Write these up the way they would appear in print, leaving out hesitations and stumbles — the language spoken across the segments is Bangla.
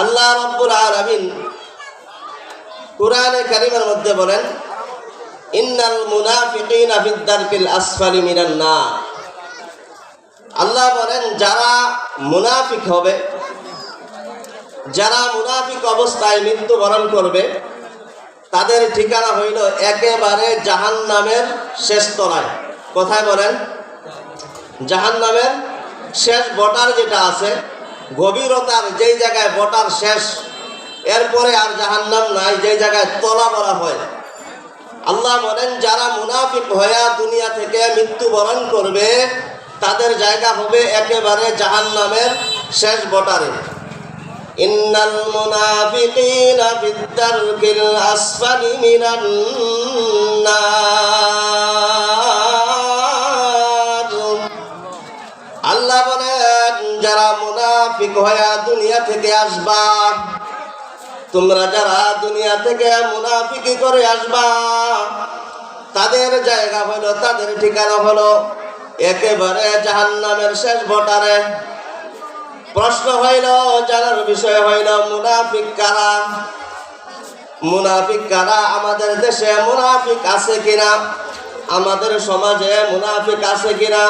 আল্লাহ রাব্বুল আলামিন কুরআনে কারীমের মধ্যে বলেন, ইন্নাল মুনাফিকিনা ফিদ দারকিল আসফালি মিনান নার। আল্লাহ বলেন, যারা মুনাফিক হবে, যারা মুনাফিক অবস্থায় মৃত্যুবরণ করবে, তাদের ঠিকানা হইল একেবারে জাহান্নামের শেষ তলায়। কোথায় বলেন? জাহান্নামের শেষ বটার যেটা আছে, গভীরতার যেই জায়গায় বটার শেষ, এরপরে আর জাহান্নাম নাই, যেই জায়গায় তলা বলা হয়। আল্লাহ বলেন, যারা মুনাফিক হইয়া দুনিয়া থেকে মৃত্যুবরণ করবে, তাদের জায়গা হবে একেবারে জাহান্নামের শেষ বটারে। ইন্নাল মুনাফিকিনা ফিদ দারকিল আসফালি মিনান নার। আল্লাহ বলেন, যারা মুনাফিক হইয়া দুনিয়া থেকে আসবা, তোমরা যারা দুনিয়া থেকে মুনাফিকি করে আসবা, তাদের জায়গা হলো, তাদের ঠিকানা হলো একেবারে জাহান্নামের শেষ বটারে। প্রশ্ন হইল, জানার বিষয় হইল, মুনাফিক কারা? মুনাফিক কারা? আমাদের দেশে মুনাফিক আছে কিনা? আমাদের সমাজে মুনাফিক আছে কিনা?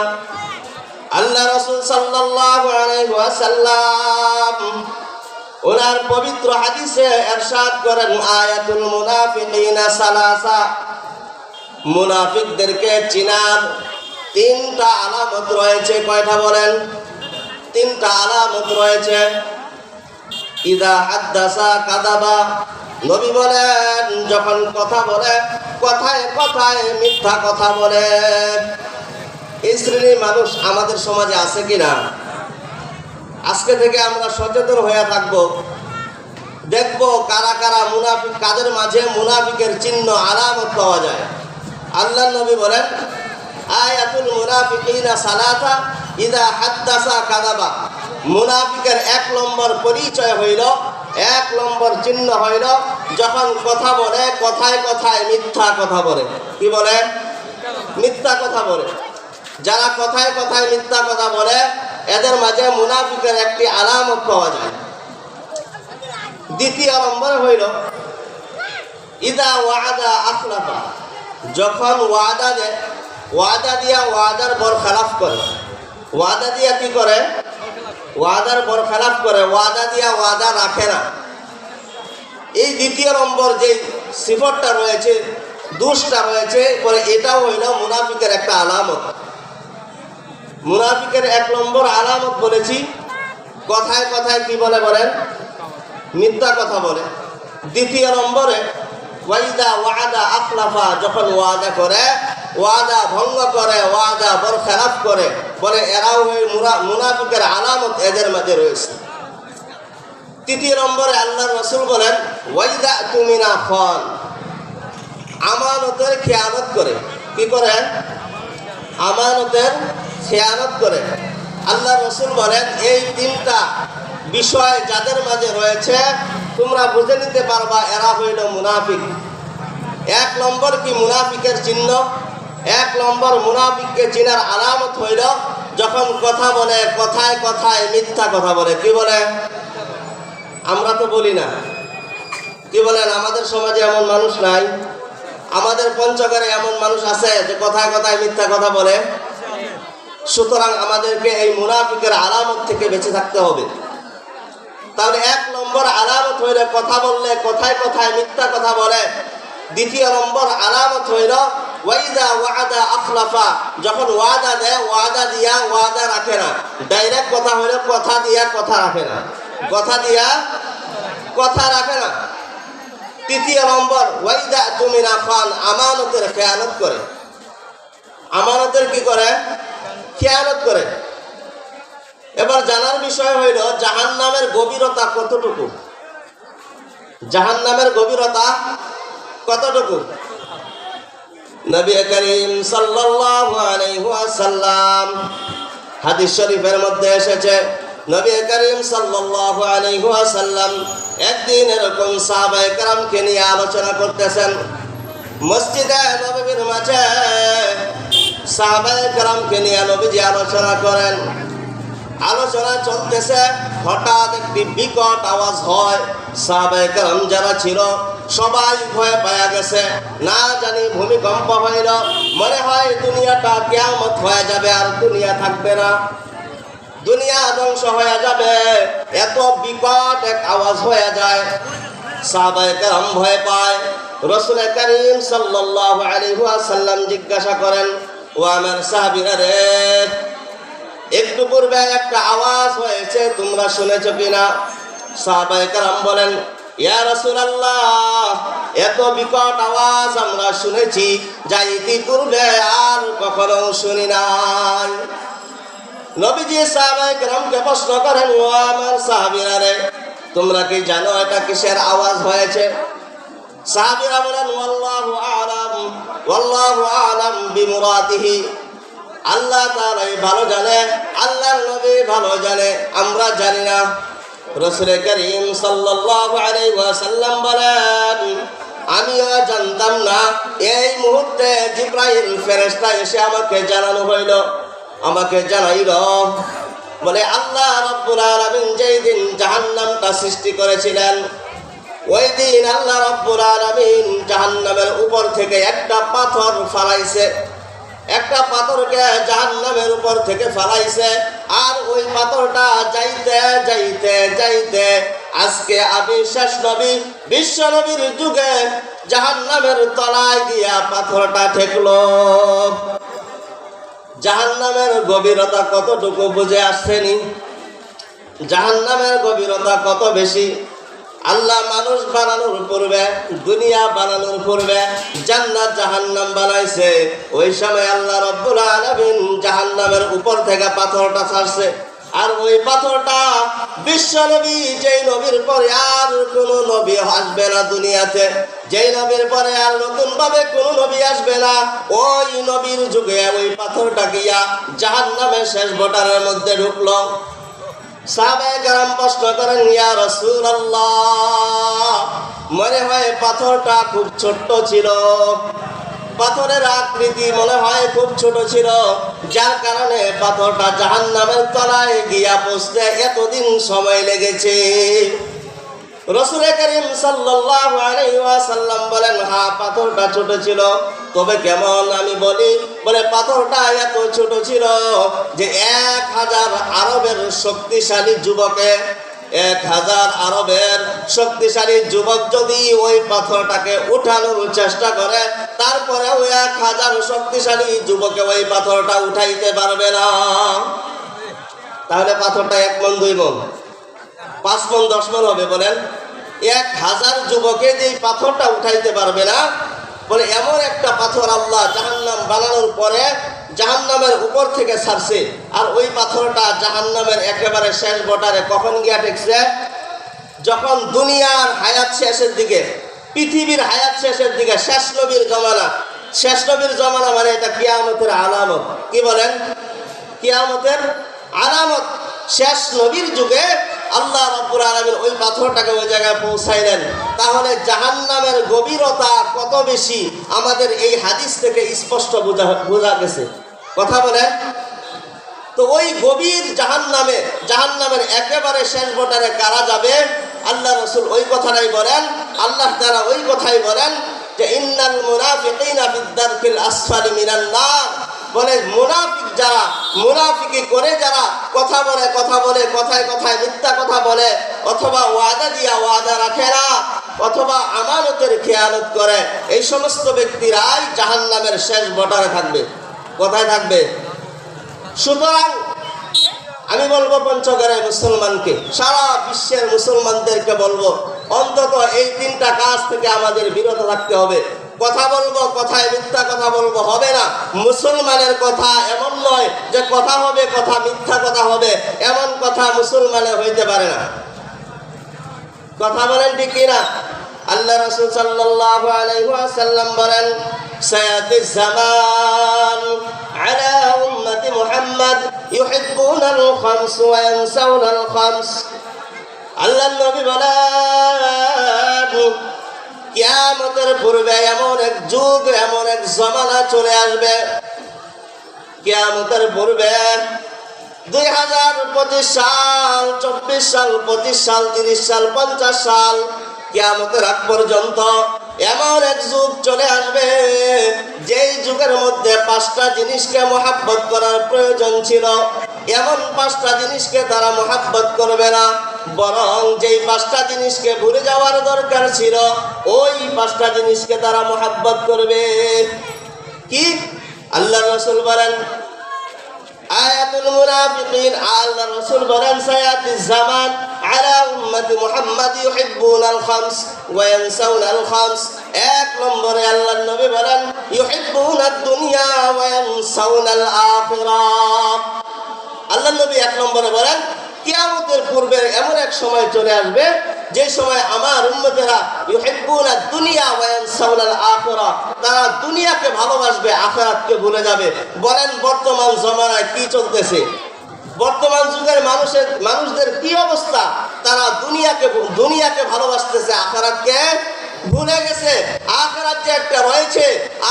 আল্লাহ রাসূল সাল্লাল্লাহু আলাইহি ওয়াসাল্লাম ওনার পবিত্র হাদিসে ইরশাদ করেন, আয়াতুল মুনাফিকিনা সালাসা। মুনাফিকদেরকে চিনার তিনটা আলামত রয়েছে। কয়টা বলেন? তিনটা আলামত রয়েছে। ইদা হাদ্দাসা কাযাবা। নবী বলেন, যখন কথা বলে, কথায় কথায় মিথ্যা কথা বলে। এই শ্রেণীর মানুষ আমাদের সমাজে আছে কিনা? আজকে থেকে আমরা সচেতন হয়ে থাকব, দেখব কারা কারা মুনাফিক, কাদের মাঝে মুনাফিকের চিহ্ন আলামত পাওয়া যায়। আল্লাহর নবী বলেন, আয়াতুল মুনাফিকিনা সালাসা ইদা হাদ্দাসা কাযাবা। মুনাফিকের এক নম্বর পরিচয় হইল, এক নম্বর চিহ্ন হইল, যখন কথা বলে কথায় কথায় মিথ্যা কথা বলে। কি বলে? মিথ্যা কথা বলে। যারা কথায় কথায় মিথ্যা কথা বলে, এদের মাঝে মুনাফিকের একটি আলামত পাওয়া যায়। দ্বিতীয় নম্বর হইল, ইদা ওয়াদা আখলাফা। যখন ওয়াদা দেয়, ওয়াদা দিয়া ওয়াদার বরখেলাফ করে। ওয়াদা দিয়া কি করে? ওয়াদার বরখেলাফ করে। ওয়াদা দিয়া ওয়াদা রাখে না। এই দ্বিতীয় নম্বর যে সিফতটা রয়েছে, দোষটা রয়েছে, পরে এটাও হইল মুনাফিকের একটা আলামত। মুনাফিকের এক নম্বর আলামত বলেছি, কথায় কথায় কি বলে বলেন? মিথ্যা কথা বলে। দ্বিতীয় নম্বরে ওয়াইদা ওয়াদা আখলাফা। যখন ওয়াদা করে, ওয়াদা ভঙ্গ করে, ওয়াদা বরখেলাফ করে, বলে এরাও মুনাফিকের আলামত এদের মাঝে রয়েছে। তৃতীয় নম্বরে আল্লাহর রাসূল বলেন, ওয়াইদা তুমিনা খান। আমানতের খেয়ানত করে। কি করে? আমানতের খেয়ানত করে। আল্লাহর রাসূল বলেন, এই তিনটা বিষয় যাদের মাঝে রয়েছে, তোমরা বুঝে নিতে পারবা এরা হইল মুনাফিক। এক নম্বর কি মুনাফিকের চিহ্ন? এক নম্বর মুনাফিককে চিনার আলামত হইল, যখন কথা বলে কথায় কথায় মিথ্যা কথা বলে। কি বলে? আমরা তো বলি না। কি বলেন? আমাদের সমাজে এমন মানুষ নাই? আমাদের পঞ্চগড়ে এমন মানুষ আছে যে কথায় কথায় মিথ্যা কথা বলে? সুতরাং আমাদেরকে এই মুনাফিকের আলামত থেকে বেঁচে থাকতে হবে। তাহলে এক নম্বর আলামত হইল, কথা বললে কথায় কথায় মিথ্যা কথা বলে। দ্বিতীয় নম্বর আলামত হইল, ওয়াইদা ওয়াদা আখলাফা। যখন ওয়াদা দেয়, ওয়াদা দিয়া ওয়াদা রাখে না। ডাইরেক্ট কথা হইল, কথা দিয়া কথা রাখে না। কথা দিয়া কথা রাখে না। তৃতীয় নম্বর, ওয়াইদা তুমিনা খান। আমানতের খেয়ানত করে। আমানতের কি করে? খেয়ানত করে। এবার জানার বিষয় হইল, জাহান্নামের গভীরতা কতটুকু? জাহান্নামের গভীরতা কতটুকু? নবী করিম সাল্লাল্লাহু আলাইহি ওয়াসাল্লাম হাদিস শরীফের মধ্যে এসেছে, নবী করিম সাল্লাল্লাহু আলাইহি ওয়াসাল্লাম একদিন এরকম সাহাবায়ে কেরামকে নিয়ে আলোচনা করতেছেন। মসজিদে নববীর মাঝে সাহাবায়ে কেরামকে নিয়ে নবীজি আলোচনা করেন। আলোচনা চলতেছে, হঠাৎ একটি বিকট আওয়াজ হয়। সাহাবায়ে কেরাম যারা ছিল সবাই ভয় পাওয়া গেছে, না জানি ভূমিকম্প হইল, মনে হয় দুনিয়াটা কিয়ামত হয়ে যাবে, আর দুনিয়া থাকবে না, দুনিয়া ধ্বংস হয়ে যাবে। এত বিকট এক আওয়াজ হয়ে যায়। সাহাবায়ে কেরাম ভয় পায়। রাসূল করিম সাল্লাল্লাহু আলাইহি ওয়াসাল্লাম জিজ্ঞাসা করেন, ও আমার সাহাবীরা রে, একটু পূর্বে একটা আওয়াজ হয়েছে, তোমরা শুনেছো কিনা? সাহাবায়ে কেরাম বলেন, ইয়া রাসূলুল্লাহ, এত বিকট আওয়াজ আমরা শুনেছি যা ইতিপূর্বে আর কখনো শুনি নাই। নবীজি সাহাবায়ে কেরামকে প্রশ্ন করেন, ও আমার সাহাবীরা রে, তোমরা কি জানো এটা কিসের আওয়াজ হয়েছে? সাহাবীরা বলেন, ওয়াল্লাহু আ'লাম বিমুরাদিহি, আল্লাহ তাআলাই ভালো জানে, আল্লাহর নবী ভালো জানে, আমরা জানি না। রাসূল করিম সাল্লাল্লাহু আলাইহি ওয়াসাল্লাম বলেন, আমিও জানতাম না। এই মুহূর্তে জিবরাইল ফেরেশতা এসে আমাকে জানানো হইল, আমাকে জানাইল, বলে আল্লাহ রাব্বুল আলামিন যেই দিন জাহান্নামটা সৃষ্টি করেছিলেন, ওই দিন আল্লাহ রাব্বুল আলামিন জাহান্নামের উপর থেকে একটা পাথর ফালাইছে, একটা পাথরকে জাহান্নামের উপর থেকে ফালাইছে। আর ওই পাথরটা যাইতে যাইতে যাইতে আজকে আমি শেষ নবী বিশ্ব নবীর যুগে জাহান্নামের তলায় গিয়া পাথরটা ঠেকলো। জাহান্নামের গভীরতা কতটুকু বুঝে আসছেনি? জাহান্নামের গভীরতা কত বেশি। আল্লাহ মানুষ বানানোর পূর্বে, দুনিয়া বানানোর পূর্বে জান্নাত জাহান্নাম বানাইছে। ওই সময় আল্লাহ রাব্বুল আলামিন জাহান্নামের উপর থেকে পাথরটা ছাড়ছে। আর ওই পাথরটা বিশ্ব নবী, যেই নবীর পরে আর কোন নবী আসবে না দুনিয়াতে, যেই নবীর পরে আর নতুন ভাবে কোন নবী আসবে না, ওই নবীর যুগে ওই পাথরটা গিয়া জাহান্নামের শেষ বটারের মধ্যে ঢুকলো। সাহাবায়ে কেরাম প্রশ্ন করেন, ইয়া রাসূলুল্লাহ, মনে হয় পাথরটা খুব ছোট্ট ছিল, পাথরের আকৃতি মনে হয় খুব ছোট ছিল, যার কারণে পাথরটা জাহান্নামের তলায় গিয়া পৌঁছতে এতদিন সময় লেগেছে। রাসূল করিম সাল্লাল্লাহু আলাইহি ওয়াসাল্লাম বলেন, হ্যাঁ পাথরটা ছোট ছিল, তবে কেমন আমি বলি। বলে পাথরটা এত ছোট ছিল যে 1000 আরবের শক্তিশালী যুবকে, 1000 আরবের শক্তিশালী যুবক যদি ওই পাথরটাকে উঠানোর চেষ্টা করে, তারপরে ওই 1000 শক্তিশালী যুবকে ওই পাথরটা উঠাইতে পারবে না। তাহলে পাথরটা 1 মণ 2 মণ 5 মণ 10 মণ হবে? বলেন, 1000 যুবকে যে পাথরটা উঠাইতে পারবে না। বলে এমন একটা পাথর আল্লাহ জাহান্নাম বানানোর পরে জাহান্নামের উপর থেকে ছাড়ছে। আর ওই পাথরটা জাহান্নামের একেবারে শেষ বটারে কখন গিয়া ঠেকছে? যখন দুনিয়ার হায়াত শেষের দিকে, পৃথিবীর হায়াত শেষের দিকে, শেষ নবীর জমানা। শেষ নবীর জমানা মানে এটা কিয়ামতের আলামত। কি বলেন? কিয়ামতের আলামত। শেষ নবীর যুগে আল্লাহ রাব্বুল আলামিন ওই পাথরটাকে ওই জায়গায় পৌঁছাইলেন। তাহলে জাহান্নামের গভীরতা কত বেশি আমাদের এই হাদিস থেকে স্পষ্ট বোঝা গেছে। কথা বলেন তো, ওই গভীর জাহান্নামের একেবারে শেষ বটারে কারা যাবে? আল্লাহ রাসূল ওই কথাটাই বলেন, আল্লাহ তাআলা ওই কথাই বলেন যে ইন্নাল মুনাফিকিনা ফিদ-দারকিল আসফালি মিনান নার। বলে মুনাফিক যারা, মুনাফিকি করে যারা কথা বলে কথায় কথায় মিথ্যা কথা বলে, অথবা ওয়াদা দিয়া ওয়াদা রাখে না, অথবা আমানতের খেয়ানত করে, এই সমস্ত ব্যক্তিরাই জাহান্নামের শেষ বটারে থাকবে। কোথায় থাকবে? সুতরাং আমি বলবো পঞ্চগড়ের মুসলমানকে, সারা বিশ্বের মুসলমানদেরকে বলবো, অন্তত এই 3টা কাজ থেকে আমাদের বিরত থাকতে হবে। কথা বলবো, কথায় মিথ্যা কথা বলবো, হবে না। মুসলমানের কথা এমন নয় যে কথা হবে, কথা মিথ্যা কথা হবে, এমন কথা মুসলমানের হইতে পারে না। কথা বলেন ঠিক কিনা? আল্লাহ রাসূল সাল্লাল্লাহু আলাইহি ওয়াসাল্লাম বলেন, সায়াতিজ জামান আলা উম্মতি মুহাম্মদ ইউহিব্বুনাল খামস ওয়া ইয়ানসাউনাল খামস। আল্লাহর নবী বলেন, কিয়ামতের পূর্বে এমন এক যুগ, এমন এক জামানা চলে আসবে, কিয়ামতের পূর্বে 2025 সাল, 24 সাল, 25 সাল, 30 সাল, 50 সাল, কিয়ামতের আগ পর্যন্ত এমন এক যুগ চলে আসবে যেই যুগের মধ্যে 5টা জিনিসকে মহাব্বত করার প্রয়োজন ছিল, এমন 5টা জিনিসকে তারা মহাব্বত করবে না, বরং যেই 5টা জিনিসকে ভুলে যাওয়ার দরকার ছিল ওই 5টা জিনিসকে তারা মহাব্বত করবে। কি? আল্লাহ রাসূল বলেন আয়াতুল মুনাফিকিন, আল্লাহ রাসূল বলেন সায়াতিজ জামান আলা উম্মতি মুহাম্মাদ ইউহিব্বুনাল খামস ওয়া ইয়ানসাউনাল খামস। এক নম্বরে আল্লাহর নবী বলেন ইউহিব্বুনাদ দুনিয়া ওয়া ইয়ানসাউনাল আখিরাহ। আল্লাহর নবী এক নম্বরে বলেন কিয়ামতের পূর্বে এমন এক সময় চলে আসবে যে সময় আমার উম্মতেরা ইউহিব্বুনাদ দুনিয়া ওয়া ইয়ানসাউনাল আখিরাহ, তারা দুনিয়াকে ভালোবাসবে, আখিরাতকে ভুলে যাবে। বলেন বর্তমান জমানায় কি চলতেছে? বর্তমান যুগের মানুষদের কি অবস্থা? তারা দুনিয়াকে ভালোবাসতেছে, আখিরাতকে ভুলে গেছে। আখিরাত যে একটা রয়েছে,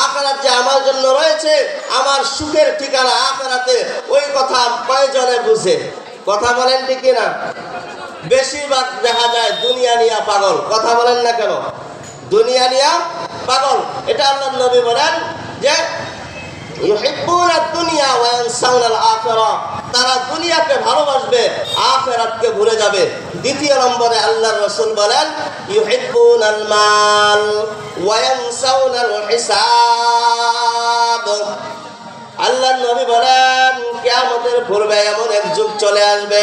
আখিরাত যে আমার জন্য রয়েছে, আমার সুখের ঠিকানা আখিরাতে, ওই কথা কয়জনে বুঝে? কথা বলেন ঠিক কিনা? বেশিরভাগ দেখা যায় দুনিয়া নিয়া পাগল। কথা বলেন না কেন? দুনিয়া নিয়া পাগল। এটা আল্লাহর নবী বলেন যে ইউহিব্বুনাদ দুনিয়া ওয়া ইয়ানসাউনাল আখিরাহ, তারা দুনিয়াকে ভালোবাসবে, আখিরাতকে ভুলে যাবে। দ্বিতীয় নম্বরে আল্লাহর রাসূল বলেন ইউহিব্বুনাল মাল ওয়া ইয়ানসাউনাল হিসাব। আল্লাহর নবী বলেন কিয়ামতের পূর্বে এমন এক যুগ চলে আসবে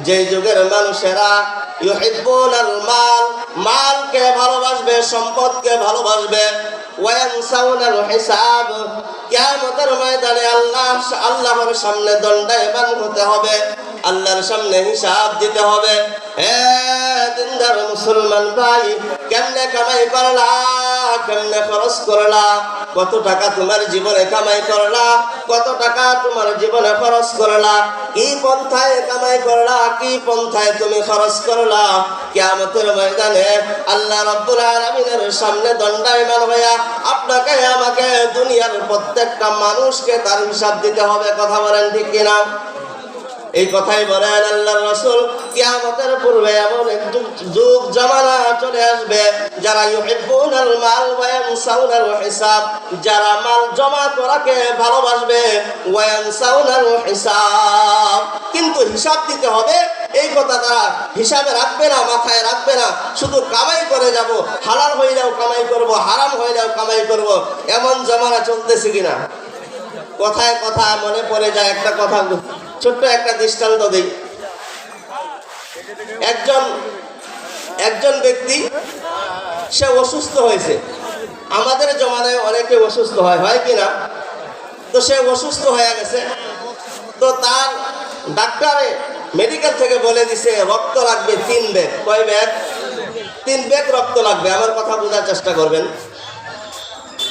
যে যুগের মানুষেরা ইউহিব্বুনাল মাল, মালকে ভালোবাসবে, সম্পদকে ভালোবাসবে, ওয়া ইয়ানসাউনাল হিসাব। কিয়ামতের ময়দানে আল্লাহর সামনে দণ্ডায়মান হতে হবে, আল্লাহর সামনে হিসাব দিতে হবে। হে দিনদার মুসলমান ভাই, কেমনে কামাই করলা, কেমনে খরচ করলা, কত টাকা তোমার জীবনে কামাই করলা, কত টাকা তোমার জীবনে খরচ করলা, কি পন্থায় কামাই করলা, কি পন্থায় তুমি খরচ করলা। কিয়ামতের ময়দানে আল্লাহ রাব্বুল আলামিনের সামনে দণ্ডায়মান হইয়া আপনাকে আমাকে দুনিয়ার প্রত্যেকটা মানুষকে তার হিসাব দিতে হবে। কথা বলেন ঠিক কিনা? এই কথাই বলেন আল্লাহর রাসূল কিয়ামতের পূর্বে এমন এক যুগ জামানা চলে আসবে যারা ইউহিব্বুনাল মাল ওয়া ইয়ানসাউনাল হিসাব, যারা মাল জমা করাকে ভালোবাসবে, ওয়া ইয়ানসাউনাল হিসাব, কিন্তু হিসাব দিতে হবে এই কথা তারা হিসাবে রাখবে না, মাথায় রাখবে না, শুধু কামাই করে যাব, হালাল হইলেও কামাই করব, হারাম হইলেও কামাই করব। এমন জামানা চলতেছে কিনা? কথায় কথা মনে পড়ে যায় একটা কথা, ছোট্ট একটা দৃষ্টান্ত দিই। একজন ব্যক্তি সে অসুস্থ হয়েছে। আমাদের জমানায় অনেকে অসুস্থ হয় কিনা? তো সে অসুস্থ হয়ে গেছে, তো তার ডাক্তারে মেডিকেল থেকে বলে দিছে রক্ত লাগবে 3 ব্যাগ। কয় ব্যাগ? 3 ব্যাগ রক্ত লাগবে। আমার কথা বোঝার চেষ্টা করবেন।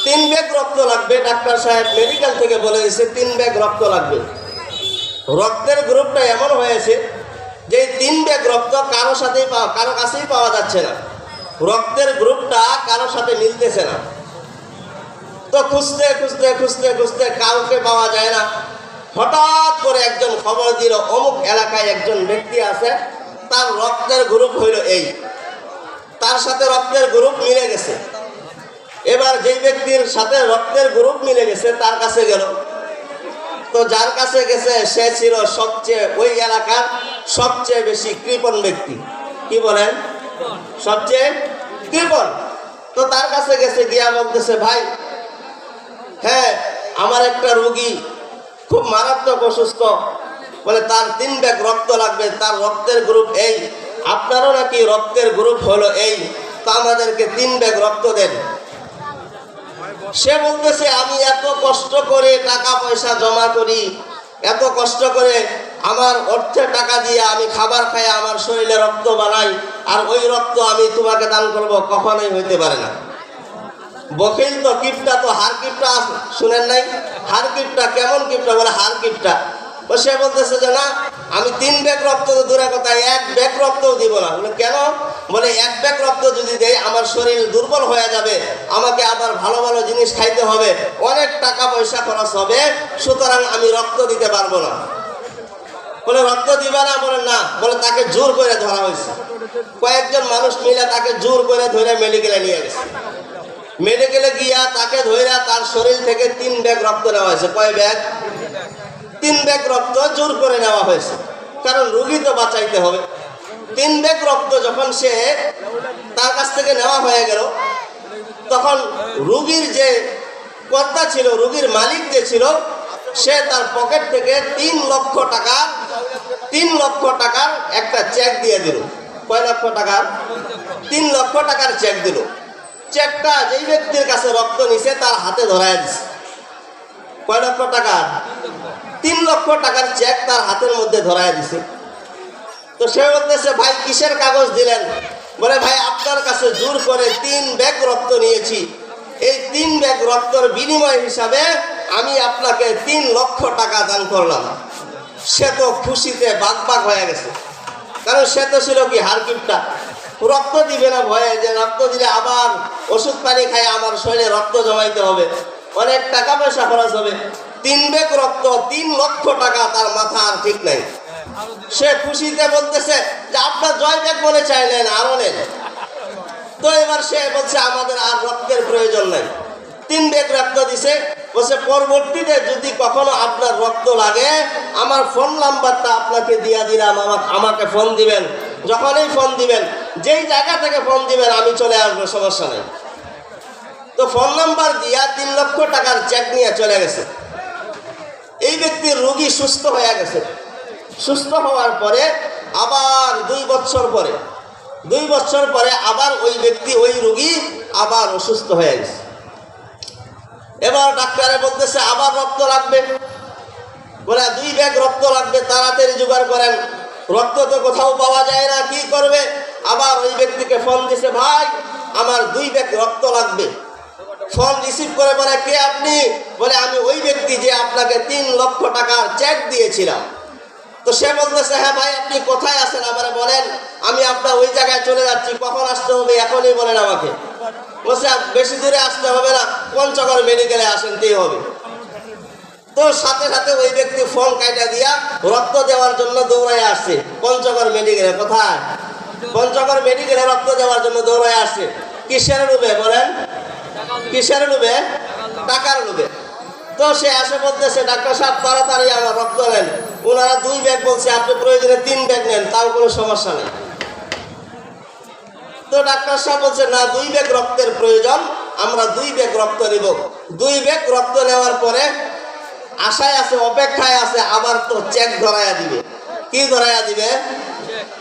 3 ব্যাগ রক্ত লাগবে। ডাক্তার সাহেব মেডিকেল থেকে বলে দিছে 3 ব্যাগ রক্ত লাগবে। রক্তের গ্রুপটা এমন হয়েছে যে 3 ব্যাগ রক্ত কারো কাছেই পাওয়া যাচ্ছে না। রক্তের গ্রুপটা কারোর সাথে মিলতেছে না। তো খুঁজতে কাউকে পাওয়া যায় না। হঠাৎ করে একজন খবর দিল অমুক এলাকায় একজন ব্যক্তি আছে, তার রক্তের গ্রুপ হইল এই, তার সাথে রক্তের গ্রুপ মিলে গেছে। এবার যেই ব্যক্তির সাথে রক্তের গ্রুপ মিলে গেছে তার কাছে গেল। তো যার কাছে গেছে সে ছিল ওই এলাকার সবচেয়ে বেশি কৃপণ ব্যক্তি। কি বলেন? সবচেয়ে কৃপণ। তো তার কাছে গেছে, গিয়া বলতেছে ভাই, হ্যাঁ আমার একটা রোগী খুব মারাত্মক অসুস্থ, বলে তার 3 ব্যাগ রক্ত লাগবে, তার রক্তের গ্রুপ এই, আপনারও নাকি রক্তের গ্রুপ হলো এই, তো আমাদেরকে 3 ব্যাগ রক্ত দেন। সে বলতেছে আমি এত কষ্ট করে টাকা পয়সা জমা করি, এত কষ্ট করে আমার অর্থের টাকা দিয়ে আমি খাবার খাই, আমার শরীরে রক্ত বানাই, আর ওই রক্ত আমি তোমাকে দান করব, কখনোই হইতে পারে না। বকিল তো কিপটা, তো হার কিপটা শুনেন নাই? হার কিপটা কেমন কিপটা? বলে হার কিপটা। সে বলতেছে যে না, আমি 3 ব্যাগ রক্ত তো দূরের কথা, 1 ব্যাগ রক্তও দিব না। বলে কেন? বলে 1 ব্যাগ রক্ত যদি দেই আমার শরীর দুর্বল হয়ে যাবে, আমাকে আবার ভালো ভালো জিনিস খাইতে হবে, অনেক টাকা পয়সা খরচ হবে, সুতরাং আমি রক্ত দিতে পারবো না। বলে রক্ত দিবে না, বলে না, বলে তাকে জোর করে ধরা হয়েছে। কয়েকজন মানুষ মিলে তাকে জোর করে ধরে মেডিকেলে নিয়ে গেছে। মেডিকেলে গিয়া তাকে ধরে তার শরীর থেকে 3 ব্যাগ রক্ত নেওয়া হয়েছে। কয় ব্যাগ? 3 ব্যাগ রক্ত জোর করে নেওয়া হয়েছে, কারণ রোগী তো বাঁচাইতে হবে। 3 ব্যাগ রক্ত যখন সে তার কাছ থেকে নেওয়া হয়ে গেল, তখন রোগীর যে কর্তা ছিল, রোগীর মালিক যে ছিল, সে তার পকেট থেকে 3 লক্ষ টাকার একটা চেক দিয়ে দিল। কয় লক্ষ টাকার? 3 লক্ষ টাকার চেক দিল। চেকটা যেই ব্যক্তির কাছে রক্ত নিছে তার হাতে ধরায় দিছে। কয় লক্ষ টাকার? 3 লক্ষ টাকার চেক তার হাতের মধ্যে ধরায় দিছে। তো সে বলতেছে, ভাই কিসের কাগজ দিলেন? বলে, ভাই আপনার কাছে জোর করে 3 ব্যাগ রক্ত নিয়েছি, এই 3 ব্যাগ রক্তর বিনিময় হিসাবে আমি আপনাকে 3 লক্ষ টাকা দান করলাম। সে তো খুশিতে বাগবাগ হয়ে গেছে, কারণ সে তো ছিল কি হারকিপটা, রক্ত দিবে না ভয়ে, যে রক্ত দিলে আবার ওষুধ পানি খাই আমার শরীরে রক্ত জমাইতে হবে, অনেক টাকা পয়সা খরচ হবে। 3 ব্যাগ রক্ত, 3 লক্ষ টাকা, তার মাথা আর ঠিক নাই। সে খুশিতে বলতেছে যে আপনার জয় ব্যাগ বলে চাইলেন, আরো নেন। তো এবার সে বলছে আমাদের আর রক্তের প্রয়োজন নাই। 3 ব্যাগ রক্ত দিছে। বলছে পরবর্তীতে যদি কখনো আপনার রক্ত লাগে, আমার ফোন নাম্বারটা আপনাকে দিয়া দিলাম, আমাকে ফোন দিবেন। যখনই ফোন দিবেন, যেই জায়গা থেকে ফোন দিবেন আমি চলে আসবো, সমস্যা নেই। তো ফোন নাম্বার দিয়া 3 লক্ষ টাকার চেক নিয়ে চলে গেছে। এই ব্যক্তির রোগী সুস্থ হয়ে গেছে। সুস্থ হওয়ার পরে আবার 2 বছর পরে আবার ওই ব্যক্তি, ওই রোগী আবার অসুস্থ হয়ে গেছে। এবার ডাক্তারে বলতেছে আবার রক্ত লাগবে। বলে 2 ব্যাগ রক্ত লাগবে, তাড়াতাড়ি জোগাড় করেন, রক্ত তো কোথাও পাওয়া যায় না, কি করবে? আবার ওই ব্যক্তিকে ফোন দিছে, ভাই আমার 2 ব্যাগ রক্ত লাগবে। ফোন রিসিভ করে বলে, কে আপনি? বলে, আমি ওই ব্যক্তি যে আপনাকে 3 লক্ষ টাকার চেক দিয়েছিলাম। তো সে বলতেছে, হ্যাঁ ভাই আপনি কোথায় আছেন আমারে বলেন, আমি আপনার ওই জায়গায় চলে যাচ্ছি, কখন আসতে হবে এখনই বলেন আমাকে। বলছে বেশি দূরে আসতে হবে না, পঞ্চগড় মেডিকেলে আসেনতেই হবে। তো সাথে সাথে ওই ব্যক্তি ফোন কাটা দিয়া রক্ত দেওয়ার জন্য দৌড়ায় আসছে পঞ্চগড় মেডিকেলে। কোথায়? পঞ্চগড় মেডিকেলে রক্ত দেওয়ার জন্য দৌড়ায় আসছে। কিসের লোভে বলেন? কিসের লোভে? টাকার লোভে। তো সে আসে বলতেছে, ডাক্তার সাহেব তাড়াতাড়ি আমার রক্ত নেন। ওনারা 2 ব্যাগ বলছে, আপনি প্রয়োজনে 3 ব্যাগ নেন, তাও কোনো সমস্যা নেই। তো ডাক্তার সাহেব বলছে, না 2 ব্যাগ রক্তের প্রয়োজন, আমরা 2 ব্যাগ রক্ত নিব। 2 ব্যাগ রক্ত নেওয়ার পরে আশায় আছে, অপেক্ষায় আছে, আবার তো চেক ধরাইয়া দিবে। কি ধরাইয়া দিবে?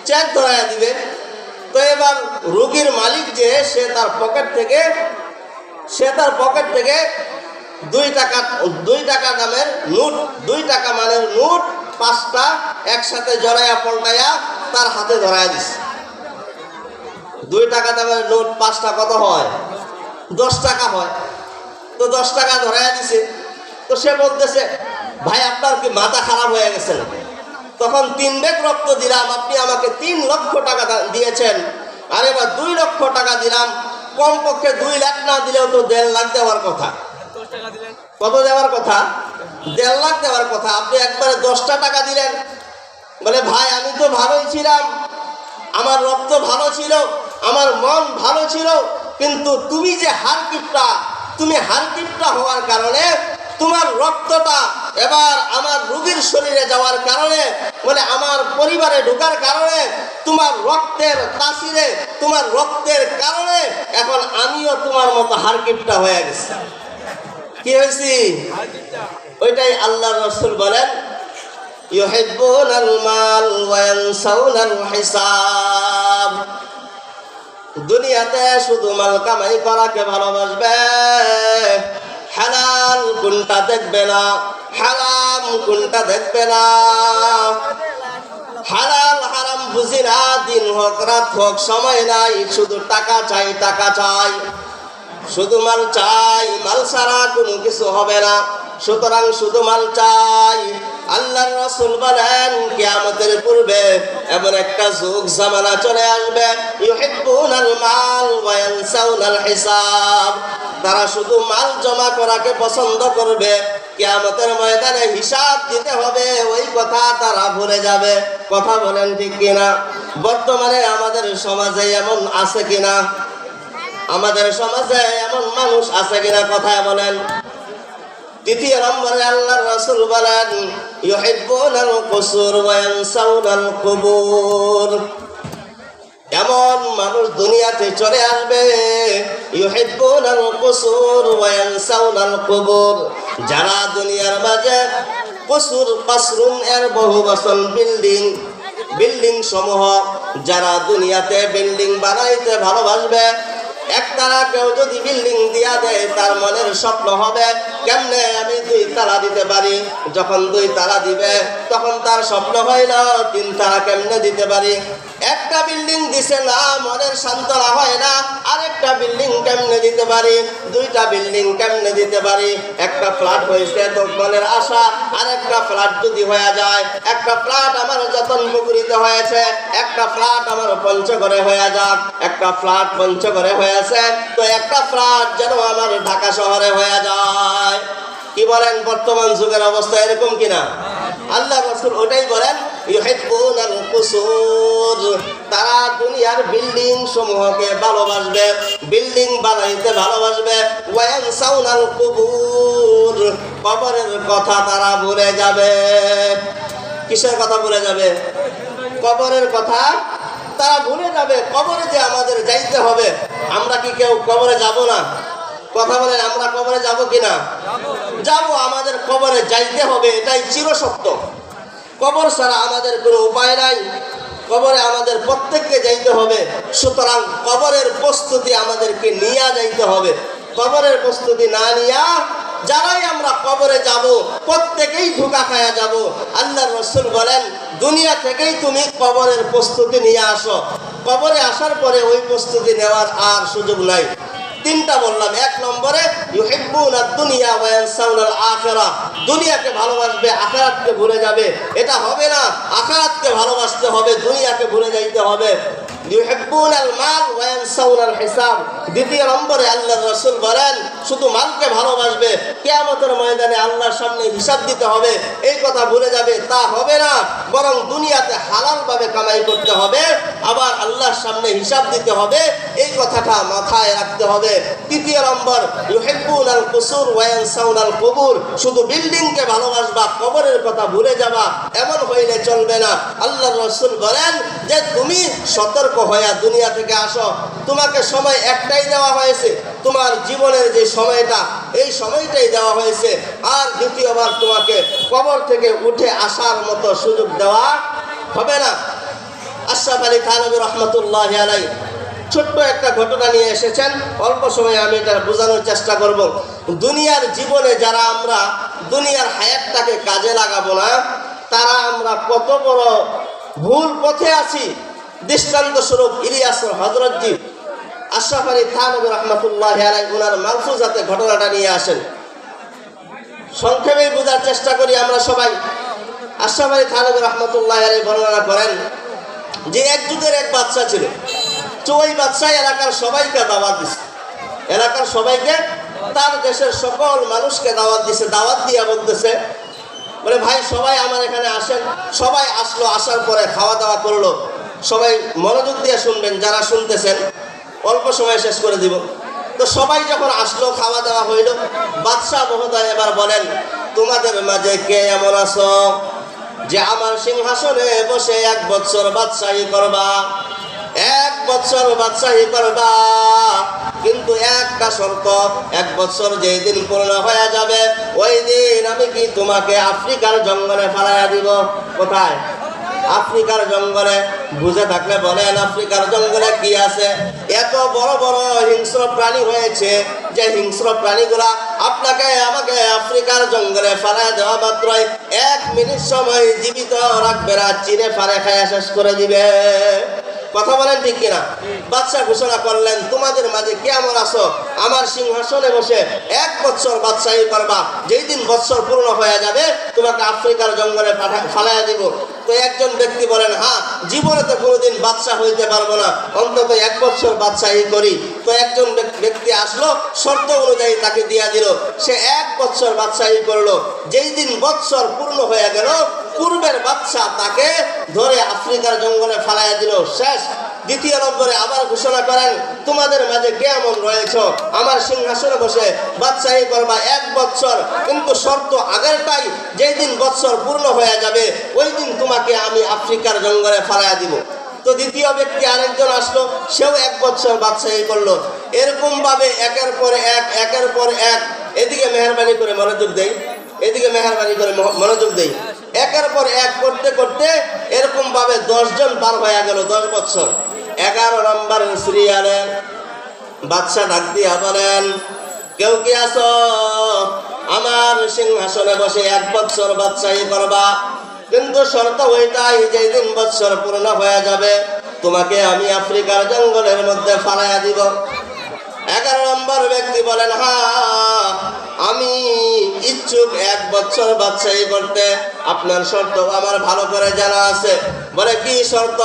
চেক ধরাইয়া দিবে। তো এবার রোগীর মালিক যে, সে তার পকেট থেকে 2 টাকা দামের নোট, 2 টাকা মানের নোট 5টা একসাথে জড়াইয়া পল্টাইয়া তার হাতে ধরাইয়া দিছে। 2 টাকা দামের নোট 5টা কত হয়? 10 টাকা হয়। তো 10 টাকা ধরাইয়া দিছে। তো সে বলতেছে, ভাই আপনার কি মাথা খারাপ হয়ে গেছে না? তখন 3 ব্যাগ রক্ত দিলাম, আপনি আমাকে 3 লক্ষ টাকা দিয়েছেন, আর এবার 2 লক্ষ টাকা দিলাম, কমপক্ষে 2 লাখ না দিলেও তো 1.5 লাখ দেওয়ার কথা। কত দেওয়ার কথা? 1.5 লাখ দেওয়ার কথা, আপনি একবারে 10টা টাকা দিলেন। বলে, ভাই আমি তো ভালোই ছিলাম, আমার রক্ত ভালো ছিল, আমার মন ভালো ছিল, কিন্তু তুমি যে হারকিপটা হওয়ার কারণে, তোমার রক্তটা এবার আমার রোগীর শরীরে যাওয়ার কারণে, বলে আমার পরিবারে ঢোকার কারণে, তোমার রক্তের তাসিরে, তোমার রক্তের কারণে এখন আমিও তোমার মতো হারকিপটা হয়ে গেছি। কি হয়েছি? ওইটাই আল্লাহর রাসূল বলেন, ইউহিব্বুনাল মাল ওয়া ইয়ানসাউনাল হিসাব। দুনিয়াতে শুধু মাল কামাই করাকে ভালোবাসবে, হালাল কোনটা দেখবে না, হারাম কোনটা দেখবে না। হালাল হারাম বুঝি না, দিন হোক রাত হোক সময় নাই, শুধু টাকা চাই, টাকা চাই, শুধু মাল চাই, মাল ছাড়া কোনো কিছু হবে না। সুতরাং শুধু মাল চাই। আল্লাহর রাসূল বলেন, কিয়ামতের পূর্বে এমন একটা যুগ জামানা চলে আসবে, ইউহিব্বুনাল মাল ওয়া ইয়ানসাউনাল হিসাব। তারা শুধু মাল জমা করাকে পছন্দ করবে, কিয়ামতের ময়দানে হিসাব দিতে হবে, ওই কথা তারা ভুলে যাবে। কথা বলেন ঠিক কিনা? বর্তমানে আমাদের সমাজে এমন আছে কিনা? আমাদের সমাজে এমন মানুষ আছে কিনা? কথা বলেন। দ্বিতীয় নম্বরে আল্লাহর রাসূল বলেন, ইউহিব্বুনাল কুসুর ওয়া ইয়ানসাউনাল কুবুর। এমন মানুষ দুনিয়াতে চলে আসবে, ইউহিব্বুনাল কুসুর ওয়া ইয়ানসাউনাল কুবুর, যারা দুনিয়ার মাঝে কুসুর, কাসরুন এর বহু বচন বিল্ডিং সমূহ, যারা দুনিয়াতে বিল্ডিং বানাইতে ভালোবাসবে। একতারা কেউ যদি বিল্ডিং দিয়া দেয়, তার মনের স্বপ্ন হবে কেমনে আমি 2 তালা দিতে পারি। যখন 2 তালা দিবে তখন তার স্বপ্ন হইল 3 তালা কেমনে দিতে পারি। একটা বিল্ডিং দিছে না, মনের সান্ত্বনা হয় না আরেকটা বিল্ডিং কেমনে দিতে পারি, 2টা বিল্ডিং কেমনে দিতে পারি। একটা ফ্ল্যাট হয়েছে তো মনের আশা আরেকটা ফ্ল্যাট যদি হয়ে যায়, একটা ফ্ল্যাট আমার যতন পুকুরিতে হয়েছে, একটা ফ্ল্যাট আমার পঞ্চগড়ে হয়ে যাক, একটা ফ্ল্যাট পঞ্চগড়ে হয়েছে তো একটা ফ্ল্যাট যেন আমার ঢাকা শহরে হয়ে যায়। কি বলেন? বর্তমান যুগের অবস্থা এরকম কিনা? আল্লাহ রাসূল ওটাই বলেন, ইউহিব্বুনাল কুসুর, তারা দুনিয়ার বিল্ডিং সমূহকে ভালোবাসবে, বিল্ডিং বানাইতে ভালোবাসবে। ওয়া ইয়ানসাউনাল কুবুর, কবরের কথা তারা ভুলে যাবে। কিসের কথা ভুলে যাবে? কবরের কথা তারা ভুলে যাবে। কবরে যে আমাদের যাইতে হবে, আমরা কি কেউ কবরে যাব না? কথা বলেন, আমরা কবরে যাব কিনা? যাব। আমাদের কবরে যাইতে হবে, এটাই চিরসত্য। কবর ছাড়া আমাদের কোনো উপায় নাই। কবরে আমাদের প্রত্যেককে যাইতে হবে। সুতরাং কবরের প্রস্তুতি আমাদেরকে নিয়ে যাইতে হবে। কবরের প্রস্তুতি না নিয়া যারাই আমরা কবরে যাব প্রত্যেকেই ধোঁকা খায়া যাব। আল্লাহর রাসূল বলেন, দুনিয়া থেকেই তুমি কবরের প্রস্তুতি নিয়ে আসো। কবরে আসার পরে ওই প্রস্তুতি নেওয়ার আর সুযোগ নাই। 3টা বললাম। 1 নম্বরে ইউহিব্বুনাদ দুনিয়া ওয়া ইয়ানসাউনাল আখিরাহ, দুনিয়াকে ভালোবাসবে, আখিরাতকে ভুলে যাবে। এটা হবে না। আখিরাতকে ভালোবাসতে হবে, দুনিয়াকে ভুলে যাইতে হবে। ইউহিব্বুনাল মাল ওয়া ইয়ানসাউনাল হিসাব। 2 নম্বরে আল্লাহর রাসূল বলেন, শুধু মালকে ভালোবাসবে, কিয়ামতের ময়দানে আল্লাহর সামনে হিসাব দিতে হবে, এই কথা ভুলে যাবে। তা হবে না, বরং দুনিয়াতে হালালভাবে কামাই করতে হবে, আবার আল্লাহর সামনে হিসাব দিতে হবে, এই কথাটা মাথায় রাখতে হবে। 3 নম্বর, ইউহিব্বুনাল কুসুর ওয়া ইয়ানসাউনাল কুবুর, শুধু বিল্ডিংকে ভালোবাসবা, কবরের কথা ভুলে যাবা, এমন হইলে চলবে না। আল্লাহর রাসূল বলেন যে তুমি সতর্ক হয়ে দুনিয়া থেকে আসো। তোমাকে সময় একটাই দেওয়া হয়েছে, তোমার জীবনের যে সময়টা, এই সময়টাই দেওয়া হয়েছে। আর দ্বিতীয়বার তোমাকে কবর থেকে উঠে আসার মতো সুযোগ দেওয়া হবে না। আশরাফ আলী থানভী রহমতুল্লাহ আলাইহি ছোট্ট একটা ঘটনা নিয়ে এসেছেন। অল্প সময়ে আমি এটা বোঝানোর চেষ্টা করব। দুনিয়ার জীবনে যারা আমরা দুনিয়ার হায়াতটাকে কাজে লাগাবো না, তারা আমরা কত বড় ভুল পথে আছি। দৃষ্টান্ত স্বরূপ ইলিয়াস হযরতজি আশরাফ আলী থানভী রহমতুল্লাহ আলাইহি ওনার মালফুজাতে ঘটনাটা নিয়ে আসেন। সংক্ষেপে বোঝার চেষ্টা করি আমরা সবাই। আশরাফ আলী থানভী রহমতুল্লাহ আলাইহি বর্ণনা করেন যে এক যুগের এক বাদশা ছিল। তো ওই বাদশা এলাকার সবাইকে দাওয়াত দিছে, এলাকার সবাইকে, তার দেশের সকল মানুষকে দাওয়াত দিছে। দাওয়াত দিয়া বলতেছে, বলে ভাই সবাই আমার এখানে আসেন। সবাই আসলো, আসার পরে খাওয়া দাওয়া করলো। সবাই মনোযোগ দিয়ে শুনবেন, যারা শুনতেছেন, অল্প সময় শেষ করে দিব। তো সবাই যখন আসলো, খাওয়া দাওয়া হইল, বাদশা মহোদয় এবার বলেন, তোমাদের মাঝে কে এমন আছো যে আমার সিংহাসনে বসে 1 বছর বাদশাহী করবা? 1 বছর বাদশাহী করবা, কিন্তু একটা শর্ত, 1 বছর যেই দিন পূর্ণ হয়ে যাবে ওই দিন আমি কি তোমাকে আফ্রিকার জঙ্গলে ফেলাইয়া দিব। কোথায়? আফ্রিকার জঙ্গলে। বুঝে থাকলে বলেন, আফ্রিকার জঙ্গলে কি আছে? এত বড় বড় হিংস্র প্রাণী রয়েছে যে হিংস্র প্রাণীগুলা আপনাকে আমাকে আফ্রিকার জঙ্গলে ফেলাইয়া দেওয়া মাত্রই 1 মিনিট সময় জীবিত রাখবে না, চিনে ফারে খায়া শেষ করে দিবে। কথা বলেন ঠিক কিনা? বাদশা ঘোষণা করলেন, তোমাদের মাঝে কেমন আছো আমার সিংহাসনে বসে 1 বছর বাদশাহী করবা, যেই দিন বছর পূর্ণ হয়ে যাবে তোমাকে আফ্রিকার জঙ্গলে ফালাইয়া দিব। তো একজন ব্যক্তি বলেন, হ্যাঁ, জীবনে তো কোনোদিন বাদশা হইতে পারবো না, অন্তত 1 বছর বাদশাহী করি। তো একজন ব্যক্তি আসলো, শর্ত অনুযায়ী তাকে দিয়া দিল, সে 1 বছর বাদশাহী করলো। যেই দিন বৎসর পূর্ণ হয়ে গেল, পূর্বের বাদশা তাকে ধরে আফ্রিকার জঙ্গলে ফালাইয়া দিল, শেষ। দ্বিতীয় নম্বরে আবার ঘোষণা করেন, তোমাদের মাঝে কেমন রয়েছে, আমার সিংহাসনে বসে বাদশাহী করবা 1 বছর, কিন্তু শর্ত আগেরটাই, যেই দিন বছর পূর্ণ হয়ে যাবে ওই দিন তোমাকে আমি আফ্রিকার জঙ্গলে ফালাইয়া দিব। তো দ্বিতীয় ব্যক্তি আরেকজন আসলো, সেও 1 বছর বাদশাহী করলো। এরকম ভাবে একের পর এক, এদিকে মেহরবানি করে মনোযোগ দেই, এদিকে মেহরবানি করে মনোযোগ দেই, একের পর এক করতে করতে এরকম ভাবে 10 জন পার হয়ে গেল, 10 বছর। 11 নম্বর সিরিয়ালে বাদশা ডাক দিয়া বলেন, কেউ কি আছো আমার সিংহাসনে বসে 1 বছর বাদশাহী করবা, কিন্তু শর্ত ওইটাই, যেই দিন বছর পূর্ণ হয়ে যাবে তোমাকে আমি আফ্রিকার জঙ্গলের মধ্যে ফালাইয়া দিব। 11 নম্বর ব্যক্তি বলেন, হ্যাঁ আমি ইচ্ছুক 1 বছর বাদশাহী করতে, আপনার শর্ত আমার ভালো করে জানা আছে। বলে কি শর্ত?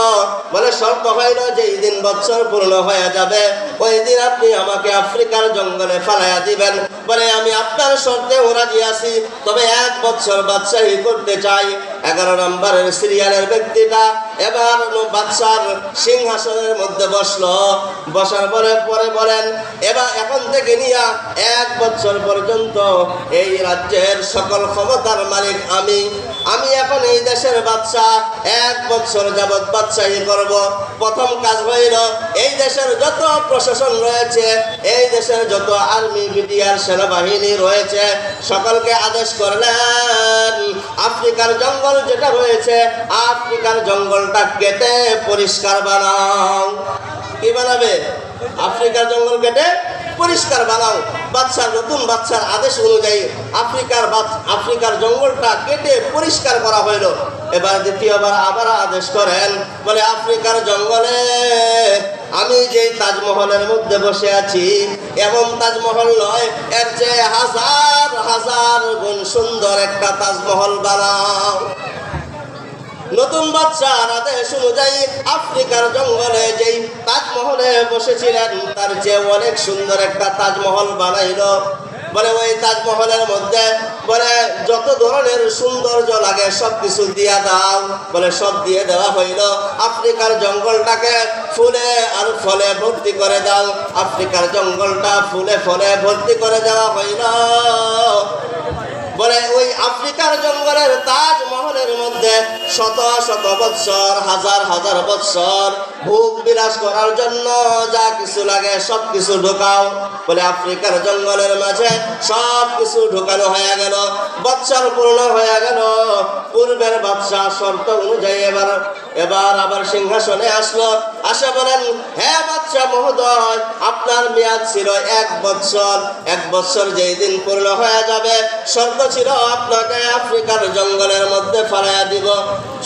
বলে শর্ত হইল যেই দিন বছর পূর্ণ হয়ে যাবে ওই দিন আপনি আমাকে আফ্রিকার জঙ্গলে ফালাইয়া দিবেন। বলে আমি আপনার শর্তে রাজি আছি, তবে 1 বছর বাদশাহী করতে চাই। 11 নম্বরের সিরিয়ালের ব্যক্তিটা এবার বাদশার সিংহাসনের মধ্যে বসলো, বসার পরে বলেন, এবার এখন থেকে নিয়ে 1 বছর পর্যন্ত এই রাজ্যের সকল ক্ষমতার মালিক আমি এখন এই দেশের বাদশা, 1 বছর যাবৎ বাদশাহী করব। প্রথম কাজ হইল, এই দেশের যত প্রশাসন রয়েছে, এই দেশের যত আর্মি বিটিআর সেনাবাহিনী রয়েছে, সকলকে আদেশ করলেন আফ্রিকার জঙ্গল যেটা রয়েছে, আফ্রিকার জঙ্গলটা কেটে পরিষ্কার বানাও। কি বানাবে? আফ্রিকার জঙ্গল কেটে পরিষ্কার বানাও। নতুন বাদশার আদেশ অনুযায়ী আফ্রিকার জঙ্গলটা কেটে পরিষ্কার করা হইল। এবার দ্বিতীয়বার আবার আদেশ করেন, বলে আফ্রিকার জঙ্গলে আমি যেই তাজমহলের মধ্যে বসে আছি, এমন তাজমহল নয়, এর চেয়ে 1000 গুণ সুন্দর একটা তাজমহল বানাও। নতুন বাদশার আদেশ অনুযায়ী আফ্রিকার জঙ্গলে যেই তাজমহলে বসেছিলেন তার চেয়ে অনেক সুন্দর একটা তাজমহল বানাইল। বলে ওই তাজমহলের মধ্যে বলে যত ধরনের সৌন্দর্য লাগে সবকিছু দিয়া দাও। বলে সব দিয়ে দেওয়া হইল। আফ্রিকার জঙ্গলটাকে ফুলে আর ফলে ভর্তি করে দাও। আফ্রিকার জঙ্গলটা ফুলে ফলে ভর্তি করে দেওয়া হইল। বলে ওই আফ্রিকার জঙ্গলের তাজমহলের মধ্যে শত শত বৎসর, হাজার বৎসর ভোগ বিলাস করার জন্য যা কিছু লাগে সব কিছু ঢোকাও। বলে আফ্রিকার জঙ্গলের মাঝে সব কিছু ঢোকানো হয়ে গেল। বৎসর পূর্ণ হয়ে গেল। পূর্বের বাদশা শর্ত অনুযায়ী এবার আবার সিংহাসনে আসলো। আসে বলেন, হ্যাঁ বাদশা মহোদয়, আপনার মেয়াদ ছিল 1 বৎসর। 1 বৎসর যেই দিন পূর্ণ হয়ে যাবে শর্ত ছিল আপনাকে আফ্রিকার জঙ্গলের মধ্যে ফালাইয়া দিব।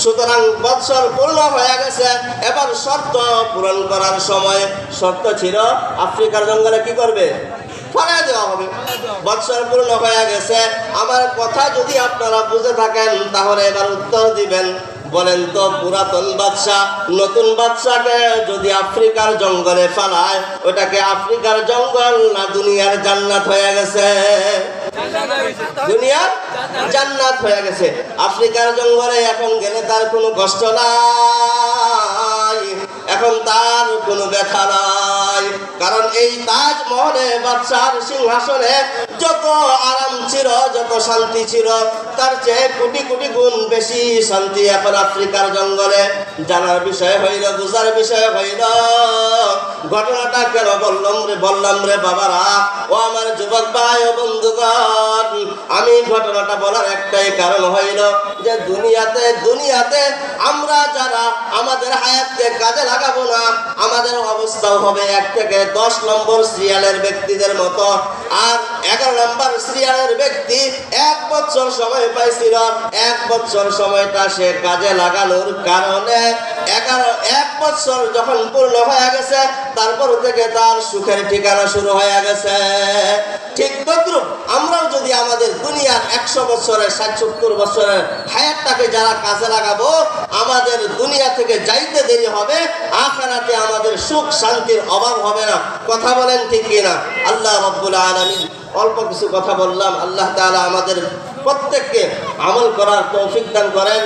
সুতরাং বৎসর পূর্ণ হয়ে গেছে, এবার শর্ত পূরণ করার সময় শর্ত ছিল আফ্রিকার জঙ্গলে কি করবে? ফালাইয়া দেওয়া হবে। বৎসর পূর্ণ হয়ে গেছে। আমার কথা যদি আপনারা বুঝে থাকেন তাহলে এবার উত্তর দিবেন। বলেন তো, পুরাতন বাদশা নতুন বাদশাকে যদি আফ্রিকার জঙ্গলে ফালায়, ওটাকে আফ্রিকার জঙ্গল না দুনিয়ার জান্নাত হয়ে গেছে? দুনিয়ার জান্নাত হয়ে গেছে। আফ্রিকার জঙ্গলে এখন গেলে তার কোনো কষ্ট নাই, এখন তার কোনো ব্যথা নাই। কারণ এই তাজমহলে বাদশার সিংহাসনে যত আরাম ছিল, যত শান্তি ছিল, তার চেয়ে কোটি কোটি গুণ বেশি শান্তি এখন আফ্রিকার জঙ্গলে। জানার বিষয় হইল, বুঝার বিষয় হইল। ঘটনাটা কেন বললাম রে বাবারা, ও আমার যুবক ভাই ও বন্ধুগণ, আমি ঘটনাটা বলার একটাই কারণ হইল যে দুনিয়াতে আমরা যারা আমাদের হায়াতকে কাজে লাগাবো না, আমাদের অবস্থাও হবে 1 থেকে 10 নম্বর সিরিয়ালের ব্যক্তিদের মতো। আর 11 নম্বর সিরিয়ালের ব্যক্তি 1 বছর সময় পাইছিল। 1 বছর সময়টা সে কাজে লাগানোর কারণে 1 বছর যখন পূর্ণ হয়ে গেছে, তারপর থেকে তার সুখের ঠিকানা শুরু হয়ে গেছে। ঠিক তদ্রুপ আমরাও যদি আমাদের দুনিয়ার 100 বছরের 60-70 বছরের হায়াতটাকে যারা কাজে লাগাবো, আমাদের দুনিয়া থেকে যাইতে দেরি হবে, আখিরাতে আমাদের সুখ শান্তির অভাব হবে না। কথা বলেন ঠিক কিনা? আল্লাহ রাব্বুল আলামিন, অল্প কিছু কথা বললাম, আল্লাহ তাআলা আমাদের প্রত্যেককে আমল করার তৌফিক দান করেন।